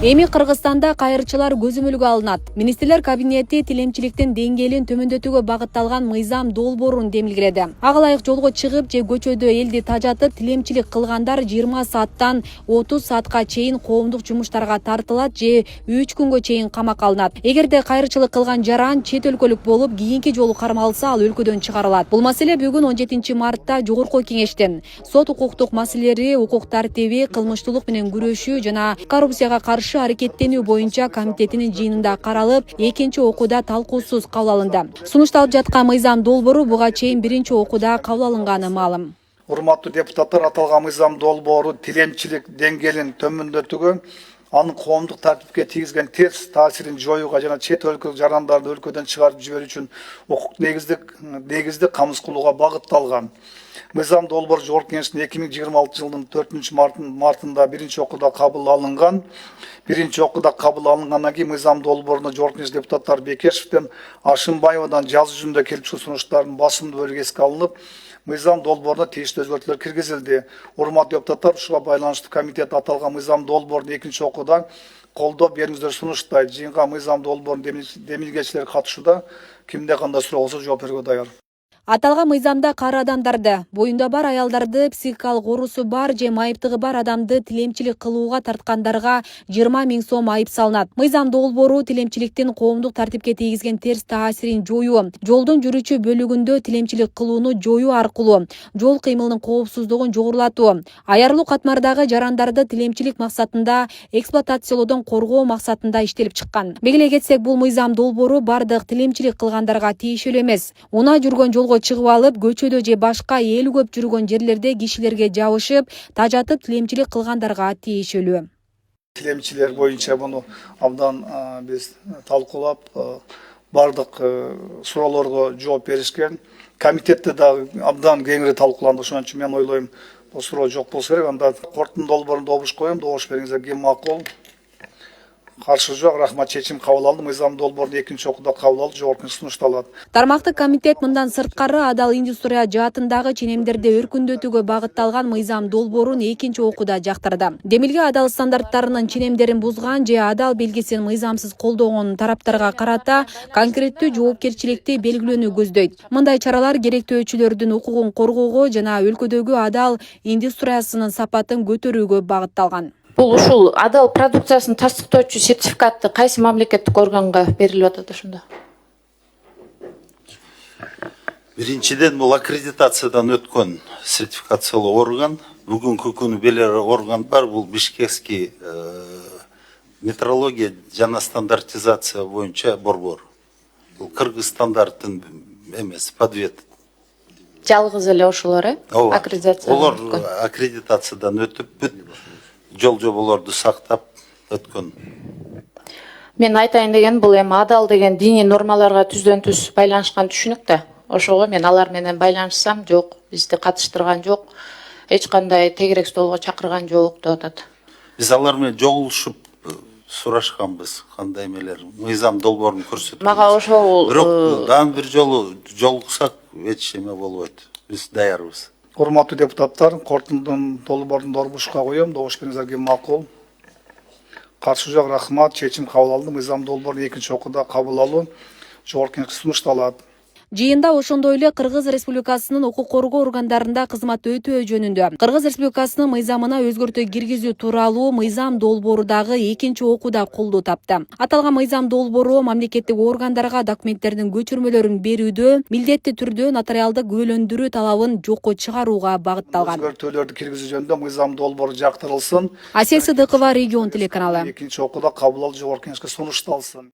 Эми Кыргызстанда кайрычылар көзөмөлгө алынат. Министрлер кабинети тилемчиликтин деңгээлин төмөндөтүүгө багытталган мыйзам долбоорун демилгеледи. Ага ылайык жолго чыгып же көчөдө элди тажатып тилемчилик кылгандар 20 сааттан 30 саатка чейин коомдук жумуштарга тартылат же 3 күнгө чейин камакка алынат. Эгерде кайрычылык кылган жаран чет өлкөлүк болуп, кийинки жолу кармалса, ал өлкөдөн чыгарылат. Бул маселе бүгүн 17 мартта Жогорку Кеңештин сот укуктук маселелери, укук тартиби, кылмыштуулук менен күрөшүү жана коррупцияга каршы аракеттенүү боюнча комитетинин жыйынында каралып, экинчи окууда талкуусуз кабыл алынды. Сунушталып жаткан мыйзам долбоору буга чейин биринчи окууда кабыл алынганы маалым. Урматтуу депутаттар, аталган мыйзам долбоору тилемчилик деңгээлин төмөндөтүүгө, анын коомдук тартипке тийгизген терс таасирин жоюуга жана чет өлкөлүк жарандарды өлкөдөн чыгарып жиберүү үчүн укук негизди камсыз кылууга багытталган. Мыйзам долбоору Жогорку Кеңештин 2026 жылдын 4-мартында биринчи окууда кабыл алынган. Биринчи окууда кабыл алынгандан кийин мыйзам долбооруна Жогорку Кеңеш депутаттары Бекешевден, Ашымбаевадан жазуу жүзүндө келип чыккан сунуштардын басымдуу бөлүгү эске алынып, мыйзам долбооруна тийиштүү өзгөртүүлөр киргизилди. Урматтуу депутаттар, ушуга байланыштуу комитет аталган мыйзам долбоорун экинчи окууда колдоо бериңиздер сунуштайт. Жыйынга мыйзам долбоорунун демилгечилери катышууда. Кимде кандай суроо болсо жооп берүүгө даяр. Аталган мыйзамда кары адамдарды, боюнда бар аялдарды, психикалык оорусу бар же майыптыгы бар адамды тилемчилик кылууга тарткандарга 20 000 сом айып салынат. Мыйзам долбоору тилемчиликтин коомдук тартипке тийгизген терс таасирин жоюу, жолдун жүрүүчү бөлүгүндө тилемчилик кылууну жоюу аркылуу жол кыймылынын коопсуздугун жогорулатуу, аярылуу катмардагы жарандарды тилемчилик максатында эксплуатациялоодон коргоо максатында иштелип чыккан. Белгилей кетсек, бул мыйзам долбоору бардык тилемчилик кылгандарга тиешелүү эмес. Унаа жүргөн жолго чыгып алып, көчөдө же башка эли көп жүргөн жерлерде кишилерге жабышып, тажатып тилемчилик кылгандарга тиешелүү. Тилемчилер боюнча муну абдан биз талкуулап, бардык суроолорго жооп беришкен. Комитетте да абдан кеңири талкууланды. Ошон үчүн мен ойлойм, бул суроо жок болсо керек. Анда корктун долбоорун добуш коем, добуш бериңиздер. Ким макул? Каршы жок, рахмат, чечим кабыл алды. Мыйзам долбоорун экинчи окууда кабыл алды, Жогорку сунушталат. Тармактык комитет мындан сырткары адал индустрия жаатындагы ченемдерди өркүндөтүүгө багытталган мыйзам долбоорун экинчи окууда жактырды. Демилге адал стандарттарынын ченемдерин бузган же адал белгисин мыйзамсыз колдогон тараптарга карата конкреттүү жоопкерчиликти белгилөөнү көздөйт. Мындай чаралар керектөөчүлөрдүн укугун коргоого жана өлкөдөгү адал индустриясынын сапатын көтөрүүгө багытталган. Бул ушул адал продукциясын тастыктоочу сертификатты кайсы мамлекеттик органга берилип атат ошондо? Биринчиден, бул аккредитациядан өткөн сертификациялоо орган. Бүгүнкү күнү белер орган бар, бул Бишкекский метрология жана стандартизация боюнча борбор. Бул Кыргыз стандарттын эмес, подвет. Жалгыз эле ошолор, аккредитация. Олар аккредитациядан өтүп, бүт жол жоболорду сактап өткөн. Мен айтайын деген, бул эми адал деген диний нормаларга түздөн түз байланышкан түшүнүк да. Ошого мен алар менен байланышсам, жок, бизди катыштырган жок, эч кандай тегерек столго чакырган жок деп атат. Биз алар менен жолугушуп сурашканбыз, кандай эмелер, мыйзам долбоорун көрсөтүп. Мага ошол бирок дагы бир жолу жолуксак эч эме болбойт. Биз даярбыз. Урматтуу депутаттар, корктун долбоорун добушка коем, добуш бериңиздер. Ким макул? Каршы жок, рахмат, чечим кабыл алды. Мыйзам долбоорун экинчи окууда кабыл алуу Жогорку Кеңешке сунушталат. Жыйында ошондой эле Кыргыз Республикасынын укук коргоо органдарында кызмат өтөө жөнүндө Кыргыз Республикасынын мыйзамына өзгөртүү киргизүү тууралуу мыйзам долбоору дагы экинчи окууда колдоо тапты. Аталган мыйзам долбоору мамлекеттик органдарга документтердин көчүрмөлөрүн берүүдө милдеттүү түрдө нотариалдык күбөлөндүрүү талабын жокко чыгарууга багытталган. Өзгөртүүлөрдү киргизүү жөнүндө мыйзам долбоору жактырылсын. Асел Сыдыкова, Регион телеканалы. Экинчи окууда кабыл алуу Жогорку Кеңешке сунушталсын.